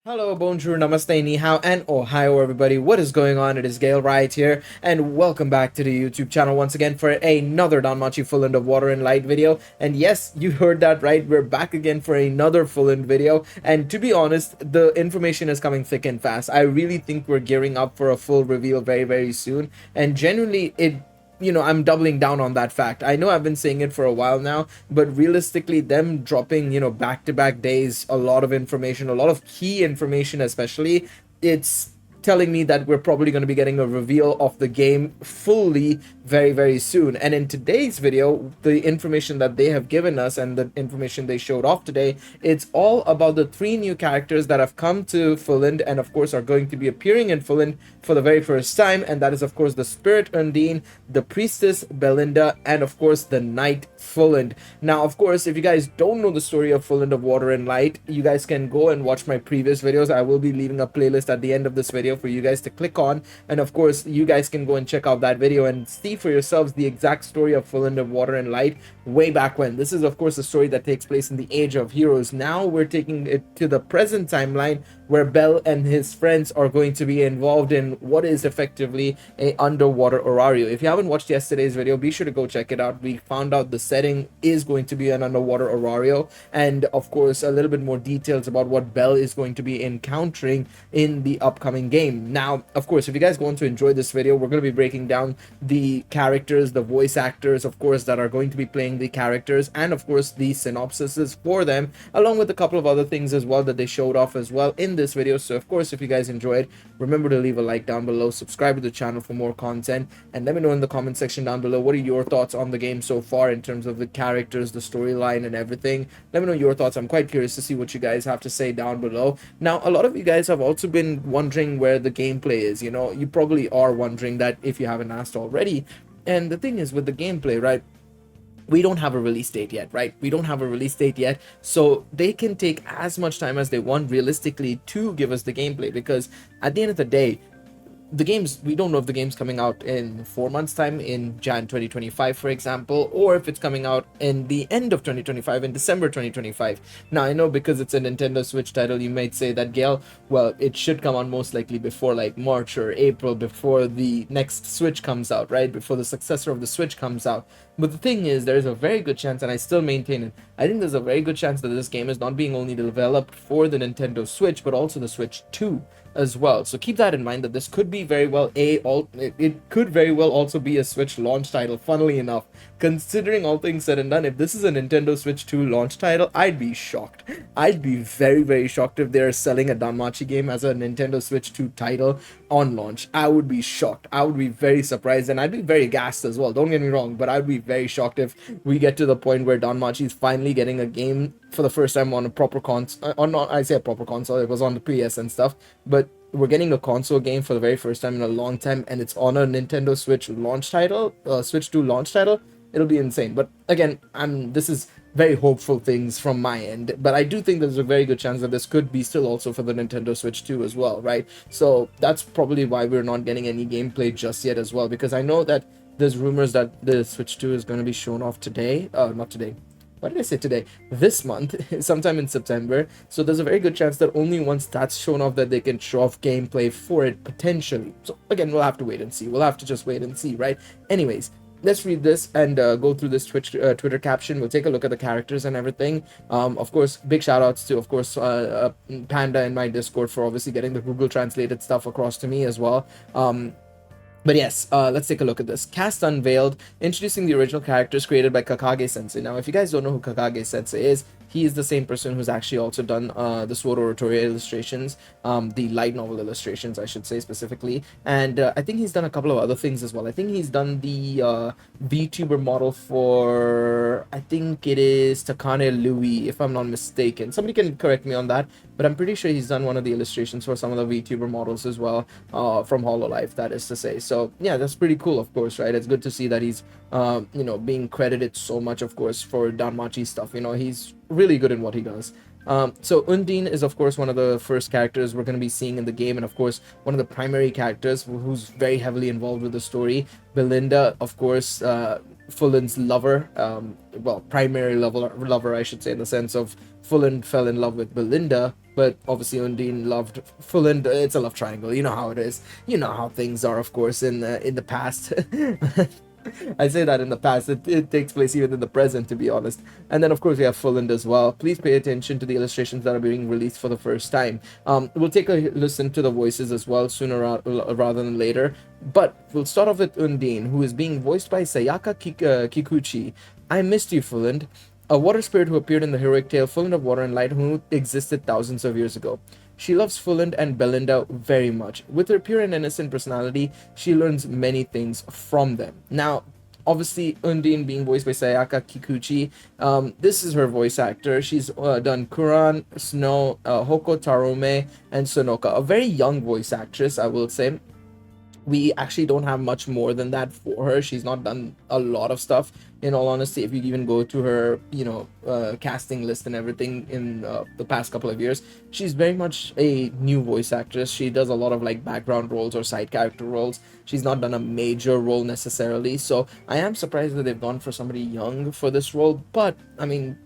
Hello, bonjour, namaste, ni hao, and ohio, everybody. What is going on? It is Galeriot here, and welcome back to the YouTube channel once again for another Danmachi Fulland of Water and Light video. And yes, you heard that right. We're back again for another Fulland video. And to be honest, the information is coming thick and fast. I really think we're gearing up for a full reveal very, very soon. And genuinely, I'm doubling down on that fact. I know I've been saying it for a while now, but realistically, them dropping, back-to-back days, a lot of information, a lot of key information especially, it's telling me that we're probably going to be getting a reveal of the game fully very, very soon. And in today's video, the information that they have given us and the information they showed off today, it's all about the 3 new characters that have come to Fulland and of course are going to be appearing in Fulland for the very first time. And that is of course the Spirit Undine, the Priestess Belinda, and of course the Knight Fulland. Now of course, if you guys don't know the story of Fulland of Water and Light, you guys can go and watch my previous videos. I will be leaving a playlist at the end of this video for you guys to click on, and of course you guys can go and check out that video and see for yourselves the exact story of Fulland of Water and Light way back when. This is of course a story that takes place in the Age of Heroes. Now we're taking it to the present timeline where Bell and his friends are going to be involved in what is effectively a underwater Orario. If you haven't watched yesterday's video, be sure to go check it out. We found out the setting is going to be an underwater Orario, and of course a little bit more details about what Bell is going to be encountering in the upcoming game. Now of course, if you guys want to enjoy this video, we're going to be breaking down the characters, the voice actors of course that are going to be playing the characters, and of course the synopsises for them, along with a couple of other things as well that they showed off as well in this video. So of course, if you guys enjoyed, remember to leave a like down below, subscribe to the channel for more content, and let me know in the comment section down below what are your thoughts on the game so far in terms of the characters, the storyline, and everything. Let me know your thoughts. I'm quite curious to see what you guys have to say down below. Now a lot of you guys have also been wondering where the gameplay is. You probably are wondering that if you haven't asked already. And the thing is with the gameplay, right, we don't have a release date yet, right? We don't have a release date yet, so they can take as much time as they want realistically to give us the gameplay, because at the end of the day, we don't know if the game's coming out in 4 months time, in Jan 2025 for example, or if it's coming out in the end of 2025, in December 2025. Now I know because it's a Nintendo Switch title, you might say that, Gail, well, it should come out most likely before like March or April, before the next Switch comes out, right? Before the successor of the Switch comes out. But the thing is, there is a very good chance, and I still maintain it, I think there's a very good chance that this game is not being only developed for the Nintendo Switch, but also the Switch 2 as well. So keep that in mind, that this could be very well it could very well also be a Switch launch title. Funnily enough, considering all things said and done, if this is a Nintendo Switch 2 launch title, I'd be shocked. I'd be very, very shocked if they're selling a Danmachi game as a Nintendo Switch 2 title on launch. I would be shocked. I would be very surprised, and I'd be very gassed as well. Don't get me wrong, but I'd be very shocked if we get to the point where Danmachi is finally getting a game for the first time on a proper console. I say a proper console, it was on the PS and stuff, but we're getting a console game for the very first time in a long time, and it's on a Nintendo Switch launch title, Switch 2 launch title. It'll be insane. But again, this is very hopeful things from my end, but I do think there's a very good chance that this could be still also for the Nintendo Switch 2 as well, right? So that's probably why we're not getting any gameplay just yet as well, because I know that there's rumors that the Switch 2 is going to be shown off today. Not today. Why did I say today? This month, sometime in September. So there's a very good chance that only once that's shown off that they can show off gameplay for it, potentially. So again, we'll have to wait and see. We'll have to just wait and see, right? Anyways, let's read this and go through this Twitter caption. We'll take a look at the characters and everything. Of course, big shout outs to, of course, Panda in my Discord for obviously getting the Google translated stuff across to me as well. But yes, let's take a look at this. Cast unveiled, introducing the original characters created by Kakage Sensei. Now, if you guys don't know who Kakage Sensei is, he is the same person who's actually also done the Sword Oratorio illustrations, the light novel illustrations, I should say specifically. And I think he's done a couple of other things as well. I think he's done the VTuber model for, I think it is Takane Louis, if I'm not mistaken. Somebody can correct me on that, but I'm pretty sure he's done one of the illustrations for some of the VTuber models as well, from Hololive, that is to say. So yeah, that's pretty cool, of course, right? It's good to see that he's being credited so much, of course, for Danmachi stuff. He's really good in what he does. So Undine is of course one of the first characters we're going to be seeing in the game, and of course one of the primary characters who's very heavily involved with the story. Belinda, of course, Fulland's lover, primary lover I should say, in the sense of Fulland fell in love with Belinda but obviously Undine loved Fulland. It's a love triangle. You know how it is. You know how things are, of course, in the past. I say that in the past. It takes place even in the present, to be honest. And then, of course, we have Fulland as well. Please pay attention to the illustrations that are being released for the first time. We'll take a listen to the voices as well sooner rather than later. But we'll start off with Undine, who is being voiced by Sayaka Kikuchi. I missed you, Fulland. A water spirit who appeared in the heroic tale Fulland of Water and Light, who existed thousands of years ago. She loves Fulland and Belinda very much. With her pure and innocent personality, she learns many things from them. Now, obviously, Undine being voiced by Sayaka Kikuchi, this is her voice actor. She's done Kuran, Snow, Hoko Tarume, and Sonoka. A very young voice actress, I will say. We actually don't have much more than that for her. She's not done a lot of stuff, in all honesty. If you even go to her, casting list and everything in the past couple of years, she's very much a new voice actress. She does a lot of like background roles or side character roles. She's not done a major role necessarily, so I am surprised that they've gone for somebody young for this role. But I mean,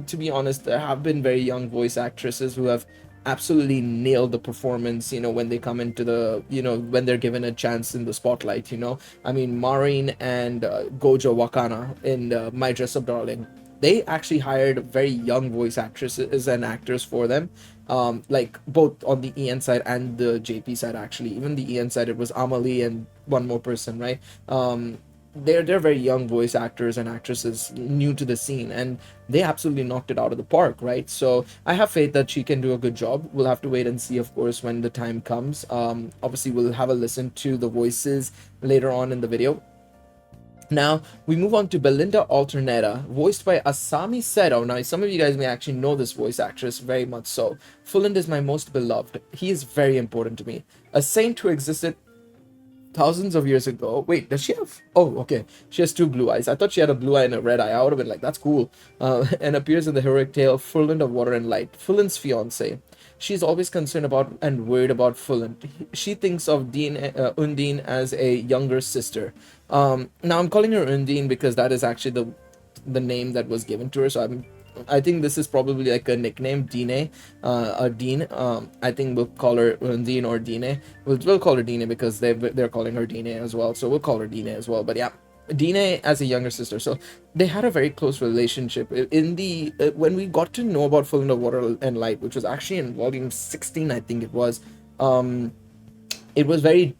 to be honest, there have been very young voice actresses who have absolutely nailed the performance, when they come into the, when they're given a chance in the spotlight. I mean, Maureen and Gojo Wakana in My Dress Up Darling, they actually hired very young voice actresses and actors for them, like both on the EN side and the JP side. Actually, even the EN side, it was Amalie and one more person, right? They're very young voice actors and actresses new to the scene, and they absolutely knocked it out of the park, right? So I have faith that she can do a good job. We'll have to wait and see, of course, when the time comes. Obviously, we'll have a listen to the voices later on in the video. Now we move on to Belinda Alternata, voiced by Asami Seto. Now some of you guys may actually know this voice actress very much so. Fulland is my most beloved. He is very important to me. A saint who existed thousands of years ago. Wait, does she have? Oh, okay. She has two blue eyes. I thought she had a blue eye and a red eye. I would have been like, that's cool. And appears in the heroic tale Fulland of Water and Light. Fulland's fiance. She's always concerned about and worried about Fulland. She thinks of Undine as a younger sister. Now I'm calling her Undine because that is actually the name that was given to her. So I think this is probably like a nickname, Diné, Dean. I think we'll call her Undine or Diné. We'll call her Diné because they're calling her Diné as well. So we'll call her Diné as well. But yeah, Diné as a younger sister. So they had a very close relationship. In the when we got to know about Fulland of Water and Light, which was actually in volume 16, I think it was very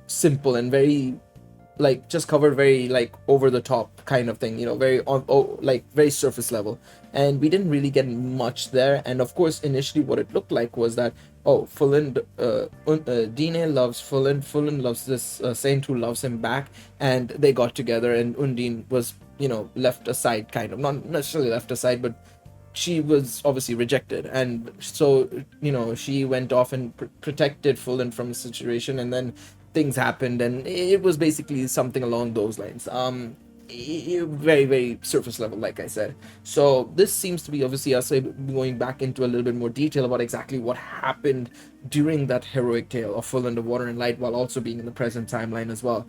simple and very like just covered very like over the top kind of thing, very like very surface level, and we didn't really get much there. And of course, initially what it looked like was that Fulland, Diné loves Fulland loves this saint who loves him back, and they got together, and Undine was left aside, kind of, not necessarily left aside, but she was obviously rejected, and so she went off and protected Fulland from the situation, and then things happened, and it was basically something along those lines. Very, very surface level, like I said. So this seems to be obviously us going back into a little bit more detail about exactly what happened during that heroic tale of Fulland of Water and Light, while also being in the present timeline as well.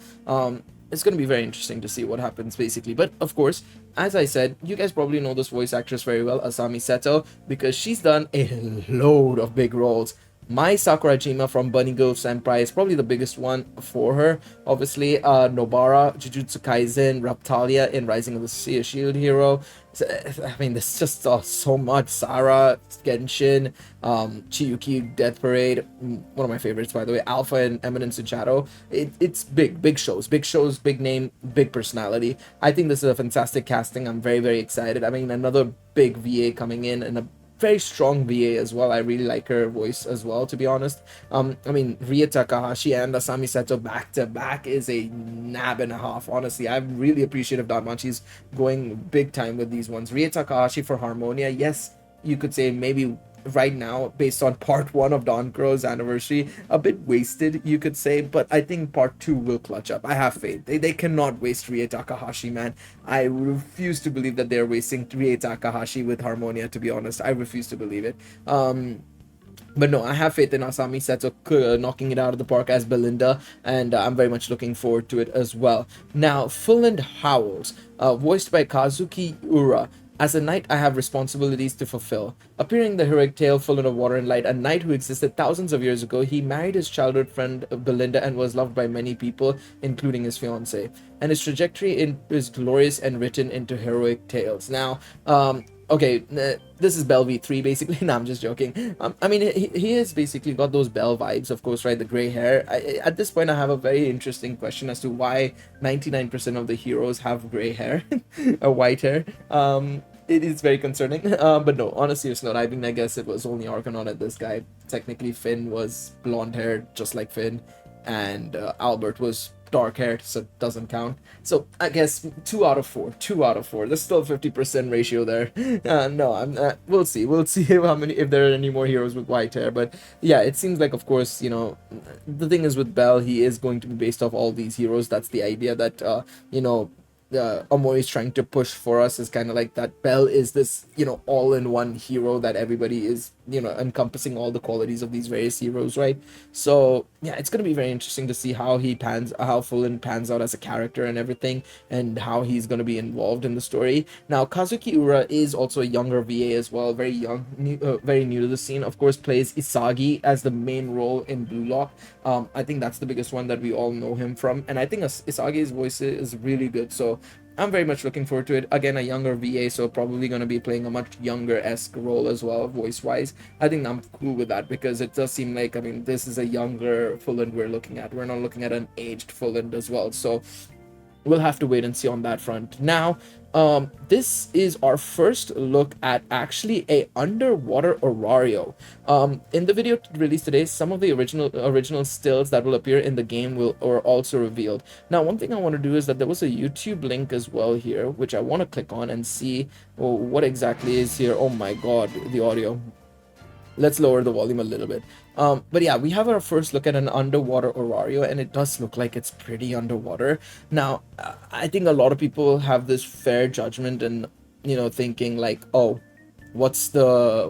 It's going to be very interesting to see what happens, basically. But of course, as I said, you guys probably know this voice actress very well, Asami Seto, because she's done a load of big roles. Mai Sakurajima from Bunny Girl Senpai is probably the biggest one for her. Obviously, Nobara, Jujutsu Kaisen, Raptalia in Rising of the Shield Hero. I mean, there's just so much. Sarah, Genshin, Chiyuki, Death Parade, one of my favorites, by the way. Alpha and Eminence in Shadow. It's big shows, big name, big personality. I think this is a fantastic casting. I'm very, very excited. I mean, another big VA coming in, and a very strong VA as well. I really like her voice as well, to be honest. I mean, Rie Takahashi and Asami Seto back to back is a nab and a half. Honestly, I really appreciate if Danmachi's going big time with these ones. Rie Takahashi for Harmonia, yes, you could say maybe right now, based on part 1 of Don Crow's anniversary, a bit wasted, you could say, but I think part 2 will clutch up. I have faith. They cannot waste Rie Takahashi, man. I refuse to believe that they're wasting Rie Takahashi with Harmonia, to be honest. I refuse to believe it. But no, I have faith in Asami Seto knocking it out of the park as Belinda, and I'm very much looking forward to it as well. Now, Fulland howls, voiced by Kazuki Ura. As a knight, I have responsibilities to fulfill. Appearing in the heroic tale Fulland of Water and Light, a knight who existed thousands of years ago, he married his childhood friend Belinda and was loved by many people, including his fiancée. And his trajectory is glorious and written into heroic tales. Now, okay, this is Bell V3 basically. No, I'm just joking. I mean, he has basically got those Bell vibes, of course, right? The gray hair. At this point, I have a very interesting question as to why 99% of the heroes have gray hair or white hair. It is very concerning. But no, on a serious note, I mean, I guess it was only Argonaut at this guy. Technically, Finn was blonde haired, just like Finn, and Albert was dark haired, so it doesn't count. So I guess 2 out of 4. 2 out of 4. There's still 50% ratio there. No, I'm. We'll see. We'll see how many, if there are any more heroes with white hair. But yeah, it seems like, of course, you know, the thing is with Bell, he is going to be based off all these heroes. That's the idea that you know, Omori is trying to push for us, is kind of like that Bell is this, you know, all-in-one hero that everybody is, you know, encompassing all the qualities of these various heroes, right? So yeah, it's gonna be very interesting to see how Fulland pans out as a character and everything, and how he's gonna be involved in the story. Now, Kazuki Ura is also a younger VA as well, very young, very new to the scene. Of course, plays Isagi as the main role in Blue Lock. I think that's the biggest one that we all know him from, and I think Isagi's voice is really good. So I'm very much looking forward to it. Again, a younger VA, so probably going to be playing a much younger-esque role as well, voice-wise. I think I'm cool with that, because it does seem like, I mean, this is a younger Fulland we're looking at. We're not looking at an aged Fulland as well, so we'll have to wait and see on that front. Now, this is our first look at actually a underwater Orario. In the video released today, some of the original stills that will appear in the game are also revealed. Now, one thing I want to do is that there was a YouTube link as well here, which I want to click on and see what exactly is here. Oh my god, the audio. Let's lower the volume a little bit. But yeah, we have our first look at an underwater Orario, and it does look like it's pretty underwater. Now, I think a lot of people have this fair judgment and, you know, thinking like, oh, what are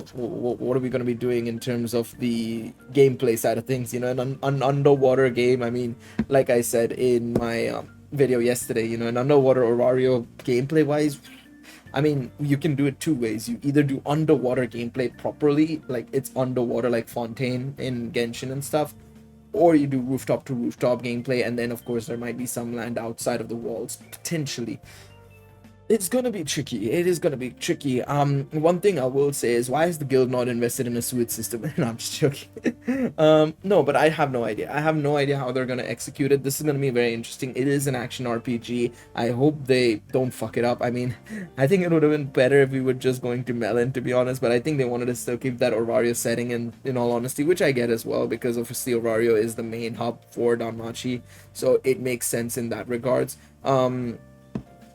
we going to be doing in terms of the gameplay side of things, you know, an underwater game. I mean, like I said in my video yesterday, you know, an underwater Orario gameplay wise, I mean, you can do it two ways. You either do underwater gameplay properly, like it's underwater like Fontaine in Genshin and stuff, or you do rooftop to rooftop gameplay, and then of course there might be some land outside of the walls, potentially. It's gonna be tricky. It is gonna be tricky. One thing I will say is, why is the guild not invested in a sewage system? No, I'm just joking. No, but I have no idea. I have no idea how they're gonna execute it. This is gonna be very interesting. It is an action RPG. I hope they don't fuck it up. I mean, I think it would have been better if we were just going to Melon, to be honest, but I think they wanted to still keep that Orario setting in all honesty, which I get as well, because obviously Orario is the main hub for Danmachi, so it makes sense in that regards.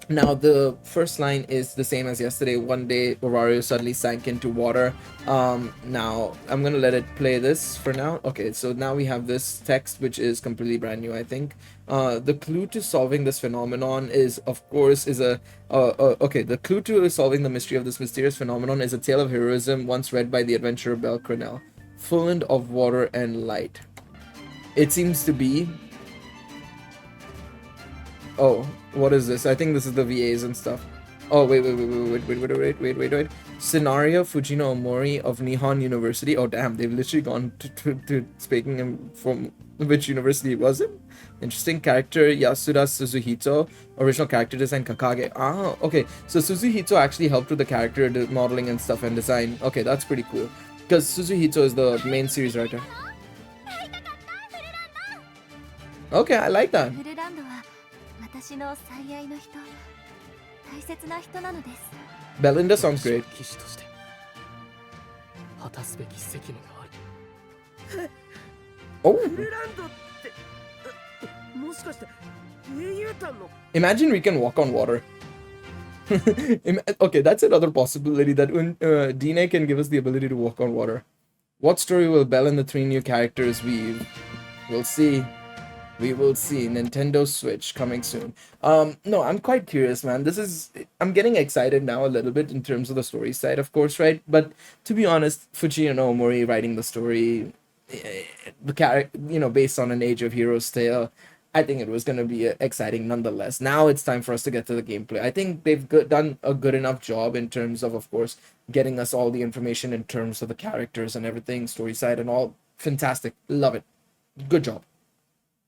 Now, the first line is the same as yesterday. One day, Orario suddenly sank into water. Now, I'm gonna let it play this for now. Okay, so now we have this text, which is completely brand new, I think. The clue to solving this phenomenon is, of course, okay, the clue to solving the mystery of this mysterious phenomenon is a tale of heroism once read by the adventurer Belle Crenel, Fulland of Water and Light. It seems to be... Oh, what is this? I think this is the VAs and stuff. Oh, wait. Scenario Fujino Omori of Nihon University. Oh, damn, they've literally gone to speaking him from which university was it? Interesting. Character Yasuda Suzuhito. Original character design Kakage. Ah, okay. So Suzuhito actually helped with the character modeling and stuff and design. Okay, that's pretty cool. Because Suzuhito is the main series writer. Okay, I like that. Belinda sounds great. Oh. Imagine we can walk on water. Okay, that's another possibility, that Diné can give us the ability to walk on water. What story will Belle and the three new characters weave? We'll see. We will see. Nintendo Switch coming soon. No, I'm quite curious, man. I'm getting excited now a little bit in terms of the story side, of course, right? But to be honest, Fujino Omori writing the story, the character, you know, based on an Age of Heroes tale, I think it was going to be exciting nonetheless. Now it's time for us to get to the gameplay. I think they've done a good enough job in terms of course, getting us all the information in terms of the characters and everything, story side and all. Fantastic. Love it. Good job.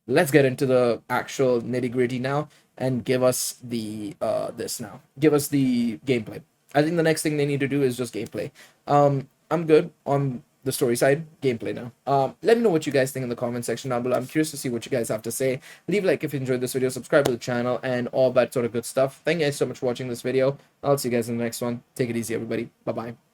Let's get into the actual nitty gritty now and give us the this now. Give us the gameplay. I think the next thing they need to do is just gameplay. I'm good on the story side. Gameplay now. Let me know what you guys think in the comment section down below. I'm curious to see what you guys have to say. Leave a like if you enjoyed this video, subscribe to the channel, and all that sort of good stuff. Thank you guys so much for watching this video. I'll see you guys in the next one. Take it easy, everybody. Bye bye.